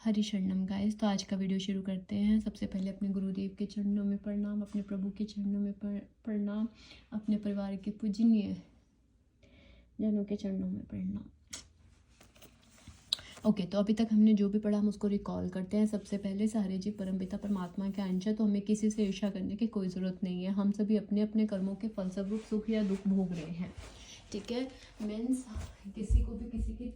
हरि शरणम गाइस। तो आज का वीडियो शुरू करते हैं। सबसे पहले अपने गुरुदेव के चरणों में प्रणाम, अपने प्रभु के चरणों में प्रणाम, अपने परिवार के पूजनीय जनों के चरणों में प्रणाम। ओके, तो अभी तक हमने जो भी पढ़ा हम उसको रिकॉल करते हैं। सबसे पहले सारे जीव परमपिता परमात्मा के अंश है, तो हमें किसी से ईर्ष्या करने की कोई ज़रूरत नहीं है। हम सभी अपने अपने कर्मों के फलस्वरूप सुख या दुख भोग रहे हैं। ठीक है, मीन्स किसी को भी किसी के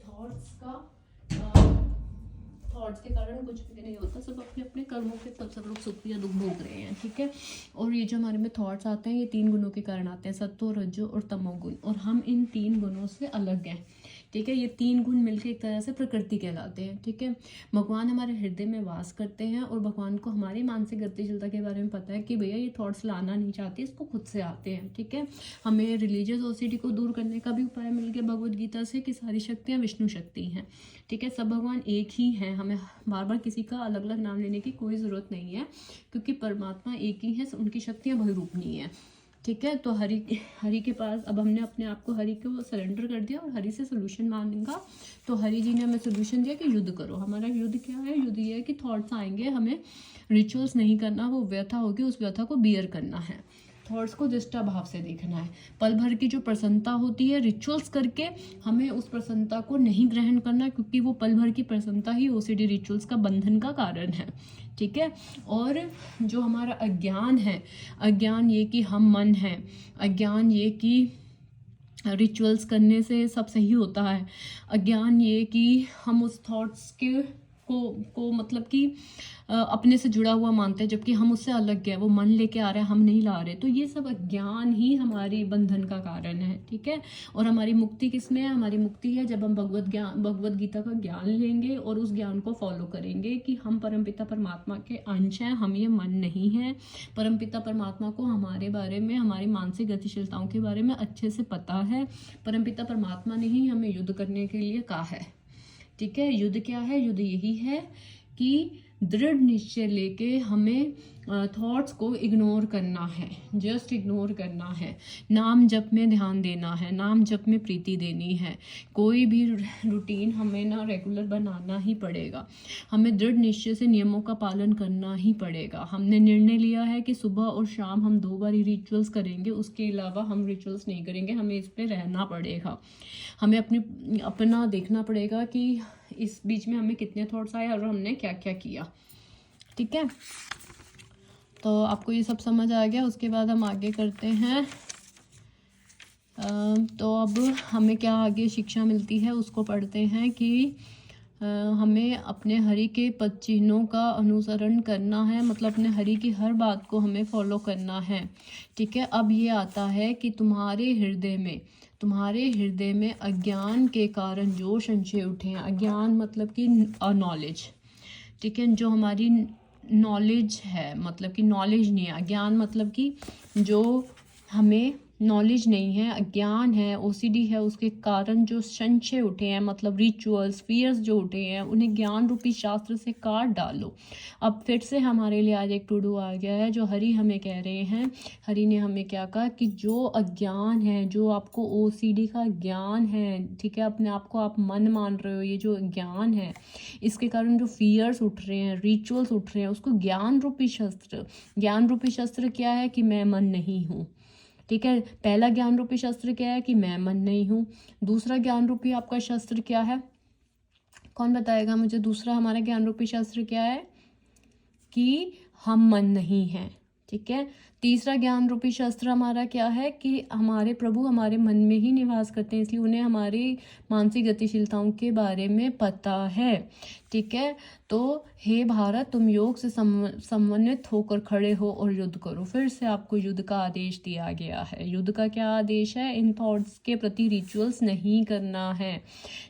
थॉट्स के कारण कुछ भी नहीं होता, सब अपने अपने कर्मों के फलस्वरूप सुख या दुख भोग रहे हैं। ठीक है, और ये जो हमारे में थॉट्स आते हैं ये 3 गुणों के कारण आते हैं, सत्व, रजो और तमोगुण, और हम इन 3 गुणों से अलग हैं। ठीक है, ये 3 गुण मिलकर एक तरह से प्रकृति कहलाते हैं। ठीक है, भगवान हमारे हृदय में वास करते हैं और भगवान को हमारी मानसिक गतिशीलता के बारे में पता है कि भैया ये थॉट्स लाना नहीं चाहते, इसको खुद से आते हैं। ठीक है, हमें रिलीजियस ओसिटी को दूर करने का भी उपाय मिल गया भगवद गीता से कि सारी शक्तियाँ विष्णु शक्ति हैं। ठीक है, सब भगवान एक ही हैं, हमें बार बार किसी का अलग अलग नाम लेने की कोई ज़रूरत नहीं है, क्योंकि परमात्मा एक ही है, उनकी शक्तियाँ बहुरूपनीय हैं। ठीक है, तो हरि के पास अब हमने अपने आप को हरि को सरेंडर कर दिया और हरि से सोल्यूशन मांगा। तो हरि जी ने हमें सोल्यूशन दिया कि युद्ध करो। हमारा युद्ध क्या है? युद्ध ये है कि थॉट्स आएंगे, हमें रिचुअल्स नहीं करना, वो व्यथा होगी उस व्यथा को बियर करना है, थॉट्स को दृष्टा भाव से देखना है। पल भर की जो प्रसन्नता होती है रिचुअल्स करके, हमें उस प्रसन्नता को नहीं ग्रहण करना, क्योंकि वो पल भर की प्रसन्नता ही ओसीडी रिचुअल्स का बंधन का कारण है। ठीक है, और जो हमारा अज्ञान है, अज्ञान ये कि हम मन हैं, अज्ञान ये कि रिचुअल्स करने से सब सही होता है, अज्ञान ये कि हम उस थॉट्स को मतलब कि अपने से जुड़ा हुआ मानते हैं, जबकि हम उससे अलग है, वो मन लेके आ रहा है, हम नहीं ला रहे। तो ये सब अज्ञान ही हमारी बंधन का कारण है। ठीक है, और हमारी मुक्ति किसमें है? हमारी मुक्ति है जब हम भगवद गीता का ज्ञान लेंगे और उस ज्ञान को फॉलो करेंगे कि हम परमपिता परमात्मा के अंश हैं, हम ये मन नहीं है। परमपिता परमात्मा को हमारे बारे में, हमारी मानसिक गतिशीलताओं के बारे में अच्छे से पता है। परमपिता परमात्मा ने ही हमें युद्ध करने के लिए कहा है। ठीक है, युद्ध क्या है? युद्ध यही है कि दृढ़ निश्चय लेके हमें थॉट्स को इग्नोर करना है, जस्ट इग्नोर करना है। नाम जप में ध्यान देना है, नाम जप में प्रीति देनी है। कोई भी रूटीन हमें ना रेगुलर बनाना ही पड़ेगा, हमें दृढ़ निश्चय से नियमों का पालन करना ही पड़ेगा। हमने निर्णय लिया है कि सुबह और शाम हम 2 बार ही रिचुअल्स करेंगे, उसके अलावा हम रिचुअल्स नहीं करेंगे। हमें इस पर रहना पड़ेगा, हमें अपना देखना पड़ेगा कि इस बीच में हमें कितने थॉट्स आए और हमने क्या क्या किया। ठीक है, तो आपको ये सब समझ आ गया। उसके बाद हम आगे करते हैं। तो अब हमें क्या आगे शिक्षा मिलती है उसको पढ़ते हैं कि हमें अपने हरि के पद चिन्हों का अनुसरण करना है, मतलब अपने हरि की हर बात को हमें फॉलो करना है। ठीक है, अब ये आता है कि तुम्हारे हृदय में अज्ञान के कारण जो संशय उठे हैं, अज्ञान मतलब कि नॉलेज। ठीक है, जो हमारी नॉलेज है, मतलब कि नॉलेज नहीं है। अज्ञान मतलब कि जो हमें नॉलेज नहीं है, अज्ञान है, ओसीडी है, उसके कारण जो संशय उठे हैं, मतलब रिचुअल्स, फियर्स जो उठे हैं, उन्हें ज्ञान रूपी शास्त्र से काट डालो। अब फिर से हमारे लिए आज एक टू डू आ गया है, जो हरि हमें कह रहे हैं। हरि ने हमें क्या कहा कि जो अज्ञान है, जो आपको ओसीडी का ज्ञान है, ठीक है, अपने आप को आप मन मान रहे हो, ये जो ज्ञान है, इसके कारण जो फियर्स उठ रहे हैं, रिचुअल्स उठ रहे हैं, उसको ज्ञान रूपी शस्त्र क्या है? कि मैं मन नहीं हूँ। ठीक है, पहला ज्ञान रूपी शस्त्र क्या है? कि मैं मन नहीं हूँ। दूसरा ज्ञान रूपी आपका शस्त्र क्या है? कौन बताएगा मुझे? दूसरा हमारा ज्ञान रूपी शस्त्र क्या है? कि हम मन नहीं हैं। ठीक है, तीसरा ज्ञान रूपी शस्त्र हमारा क्या है? कि हमारे प्रभु हमारे मन में ही निवास करते हैं, इसलिए उन्हें हमारी मानसिक गतिशीलताओं के बारे में पता है। ठीक है, तो हे भारत, तुम योग से समन्वित होकर खड़े हो और युद्ध करो। फिर से आपको युद्ध का आदेश दिया गया है। युद्ध का क्या आदेश है? इन थॉट्स के प्रति रिचुअल्स नहीं करना है।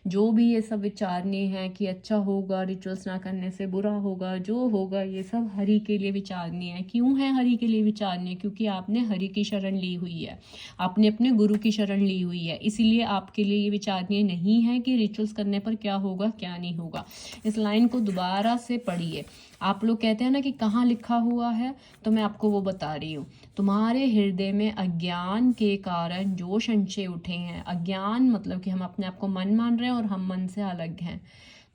जो भी ये सब विचारने हैं कि अच्छा होगा, रिचुअल्स ना करने से बुरा होगा, जो होगा, ये सब हरि के लिए विचारने हैं। क्यों है हरि के लिए विचारने? क्योंकि आपने हरि की शरण ली हुई है, आपने अपने गुरु की शरण ली हुई है, इसीलिए आपके लिए ये विचारनीय नहीं है कि रिचुअल्स करने पर क्या होगा क्या नहीं होगा। इस लाइन को दोबारा से पढ़िए। आप लोग कहते हैं ना कि कहाँ लिखा हुआ है, तो मैं आपको वो बता रही हूँ। तुम्हारे हृदय में अज्ञान के कारण जो संशय उठे हैं, अज्ञान मतलब कि हम अपने आप को मन मान रहे हैं और हम मन से अलग हैं।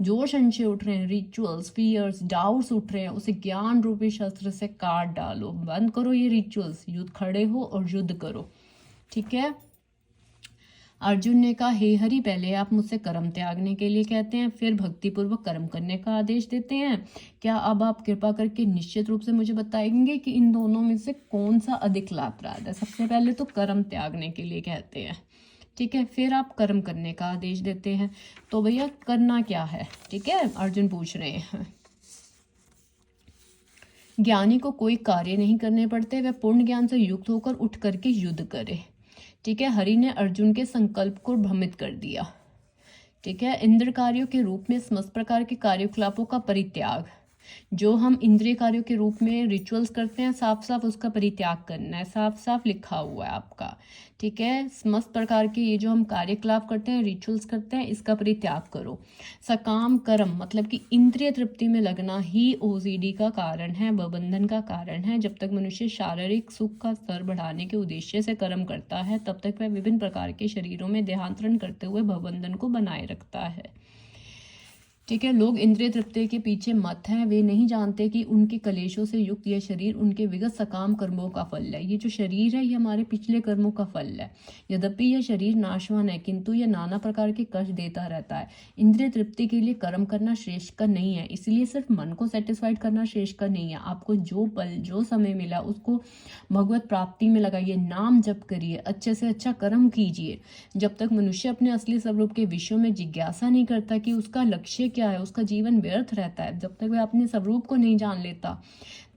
जो संशय उठ रहे हैं, रिचुअल्स, फियर्स, डाउट्स उठ रहे हैं, उसे ज्ञान रूपी शस्त्र से काट डालो। बंद करो ये रिचुअल्स, युद्ध खड़े हो और युद्ध करो। ठीक है। अर्जुन ने कहा, हे हरि, पहले आप मुझसे कर्म त्यागने के लिए कहते हैं, फिर भक्तिपूर्वक कर्म करने का आदेश देते हैं। क्या अब आप कृपा करके निश्चित रूप से मुझे बताएंगे कि इन दोनों में से कौन सा अधिक लाभप्रद है? सबसे पहले तो कर्म त्यागने के लिए कहते हैं, ठीक है, फिर आप कर्म करने का आदेश देते हैं। तो भैया करना क्या है? ठीक है, अर्जुन पूछ रहे हैं। ज्ञानी को कोई कार्य नहीं करने पड़ते, वह पूर्ण ज्ञान से युक्त होकर उठ करके युद्ध करे। ठीक है। हरि ने अर्जुन के संकल्प को भ्रमित कर दिया। ठीक है। इंद्र कार्यों के रूप में समस्त प्रकार के कार्यकलापों का परित्याग, जो हम इंद्रिय कार्यों के रूप में रिचुअल्स करते हैं, साफ साफ उसका परित्याग करना है, साफ साफ लिखा हुआ है आपका। ठीक है। समस्त प्रकार के ये जो हम कार्यकलाप करते हैं, रिचुअल्स करते हैं, इसका परित्याग करो। सकाम कर्म मतलब कि इंद्रिय तृप्ति में लगना ही ओसीडी का कारण है, बंधन का कारण है। जब तक मनुष्य शारीरिक सुख का स्तर बढ़ाने के उद्देश्य से कर्म करता है, तब तक वह विभिन्न प्रकार के शरीरों में देहांतरण करते हुए भवबंधन को बनाए रखता है। ठीक है। लोग इंद्रिय तृप्ति के पीछे मत हैं, वे नहीं जानते कि उनके कलेशों से युक्त यह शरीर उनके विगत सकाम कर्मों का फल है। ये जो शरीर है, ये हमारे पिछले कर्मों का फल है। यद्यपि यह शरीर नाशवान है, किंतु यह नाना प्रकार के कष्ट देता रहता है। इंद्रिय तृप्ति के लिए कर्म करना श्रेष्ठ का नहीं है, इसलिए सिर्फ मन को सेटिस्फाइड करना श्रेष्ठ का नहीं है। आपको जो पल, जो समय मिला, उसको भगवत प्राप्ति में लगाइए, नाम जप करिए, अच्छे से अच्छा कर्म कीजिए। जब तक मनुष्य अपने असली स्वरूप के विषयों में जिज्ञासा नहीं करता कि उसका लक्ष्य क्या है, उसका जीवन व्यर्थ रहता है। जब तक वह अपने स्वरूप को नहीं जान लेता,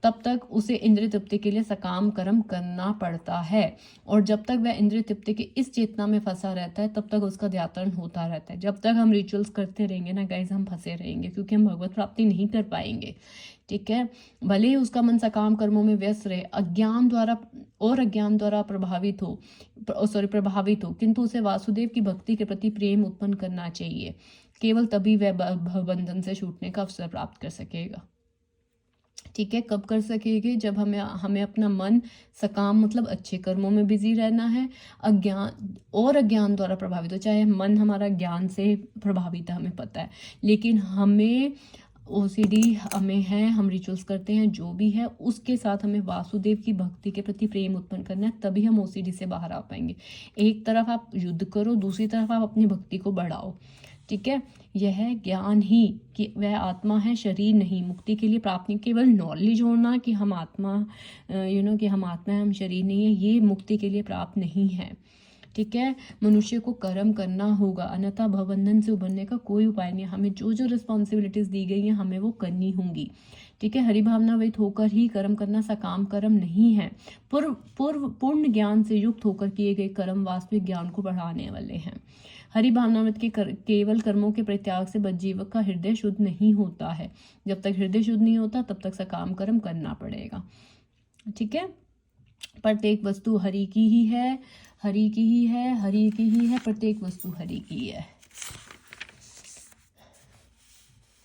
तब तक उसे इंद्रिय तृप्ति के लिए सकाम कर्म करना पड़ता है। और जब तक वह इंद्रिय तृप्ति की इस चेतना में फंसा रहता है, तब तक उसका ध्यान होता रहता है। जब तक हम रिचुअल्स करते रहेंगे ना गाइस, हम फंसे रहेंगे, क्योंकि हम भगवत प्राप्ति नहीं कर पाएंगे। ठीक है। भले ही उसका मन सकाम कर्मों में व्यस्त रहे, अज्ञान द्वारा प्रभावित हो, किंतु उसे वासुदेव की भक्ति के प्रति प्रेम उत्पन्न करना चाहिए। केवल तभी वह भवबंधन से छूटने का अवसर प्राप्त कर सकेगा। ठीक है। कब कर सकेंगे? जब हमें अपना मन सकाम मतलब अच्छे कर्मों में बिजी रहना है। अज्ञान द्वारा प्रभावित हो, चाहे मन हमारा ज्ञान से प्रभावित है, हमें पता है, लेकिन हमें ओसीडी हमें है, हम रिचुअल्स करते हैं, जो भी है उसके साथ हमें वासुदेव की भक्ति के प्रति प्रेम उत्पन्न करना है, तभी हम ओसीडी से बाहर आ पाएंगे। एक तरफ आप युद्ध करो, दूसरी तरफ आप अपनी भक्ति को बढ़ाओ। ठीक है। यह है ज्ञान ही कि वह आत्मा है, शरीर नहीं। मुक्ति के लिए प्राप्त नहीं केवल नॉलेज होना कि हम आत्मा कि हम आत्मा है, हम शरीर नहीं है, ये मुक्ति के लिए प्राप्त नहीं है। ठीक है। मनुष्य को कर्म करना होगा, अन्यथा भवबंधन से उभरने का कोई उपाय नहीं। हमें जो जो रिस्पॉन्सिबिलिटीज दी गई हैं, हमें वो करनी होंगी। ठीक है। हरिभावनावित होकर ही कर्म करना सकाम कर्म नहीं है। पूर्ण ज्ञान से युक्त होकर किए गए कर्म वास्तविक ज्ञान को बढ़ाने वाले हैं। हरिभावनावित के केवल कर्मों के परित्याग से बज्जीवक का हृदय शुद्ध नहीं होता है। जब तक हृदय शुद्ध नहीं होता, तब तक सकाम कर्म करना पड़ेगा। ठीक है। प्रत्येक वस्तु हरि की ही है, हरि की ही है, हरि की ही है, प्रत्येक वस्तु हरि की है।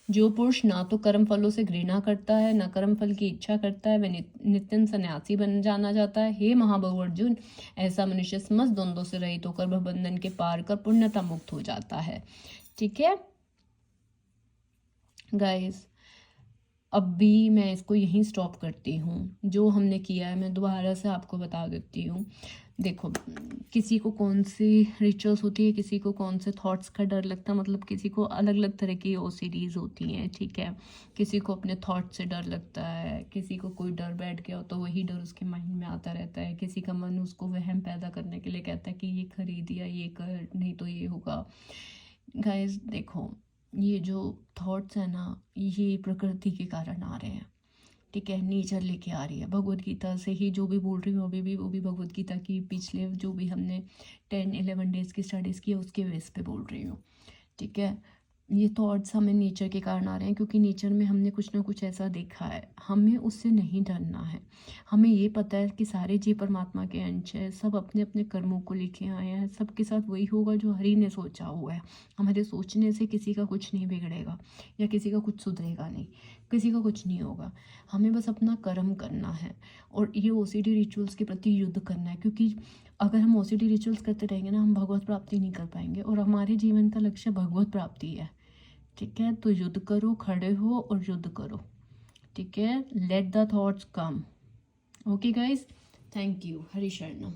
जो पुरुष ना तो कर्म फलों से घृणा करता है, न कर्म फल की इच्छा करता है, वह नित्य सन्यासी बन जाना जाता है। हे महाबहु अर्जुन, ऐसा मनुष्य समस्त द्वंद्वों से रहित होकर भवबंधन के पार कर पुण्यता मुक्त हो जाता है। ठीक है गाइस, अब भी मैं इसको यहीं स्टॉप करती हूँ। जो हमने किया है मैं दोबारा से आपको बता देती हूँ। देखो, किसी को कौन सी रिचुअल्स होती है, किसी को कौन से थॉट्स का डर लगता है, मतलब किसी को अलग अलग तरह की ओसीडीज होती हैं। ठीक है। किसी को अपने थॉट से डर लगता है, किसी को कोई डर बैठ गया हो तो वही डर उसके माइंड में आता रहता है। किसी का मन उसको वहम पैदा करने के लिए कहता है कि ये खरीद या ये कर, नहीं तो ये होगा। गाइस देखो, ये जो थॉट्स है ना, ये प्रकृति के कारण आ रहे हैं। ठीक है। नेचर लेके आ रही है। भगवत गीता से ही जो भी बोल रही हूँ अभी भी, वो भी भगवत गीता की पिछले जो भी हमने 10-11 डेज की स्टडीज़ की है, उसके बेस पे बोल रही हूँ। ठीक है। ये थॉट्स हमें नेचर के कारण आ रहे हैं, क्योंकि नेचर में हमने कुछ ना कुछ ऐसा देखा है। हमें उससे नहीं डरना है। हमें ये पता है कि सारे जीव परमात्मा के अंश है, सब अपने अपने कर्मों को लेके आए हैं, सबके साथ वही होगा जो हरि ने सोचा हुआ है। हमारे सोचने से किसी का कुछ नहीं बिगड़ेगा या किसी का कुछ सुधरेगा नहीं, किसी का कुछ नहीं होगा। हमें बस अपना कर्म करना है और ये ओसीडी रिचुअल्स के प्रति युद्ध करना है, क्योंकि अगर हम ओसीडी रिचुअल्स करते रहेंगे ना, हम भगवत प्राप्ति नहीं कर पाएंगे। और हमारे जीवन का लक्ष्य भगवत प्राप्ति है। ठीक है, तो युद्ध करो, खड़े हो और युद्ध करो, ठीक है। Let the thoughts come. Okay guys, thank you. Hari शरणम।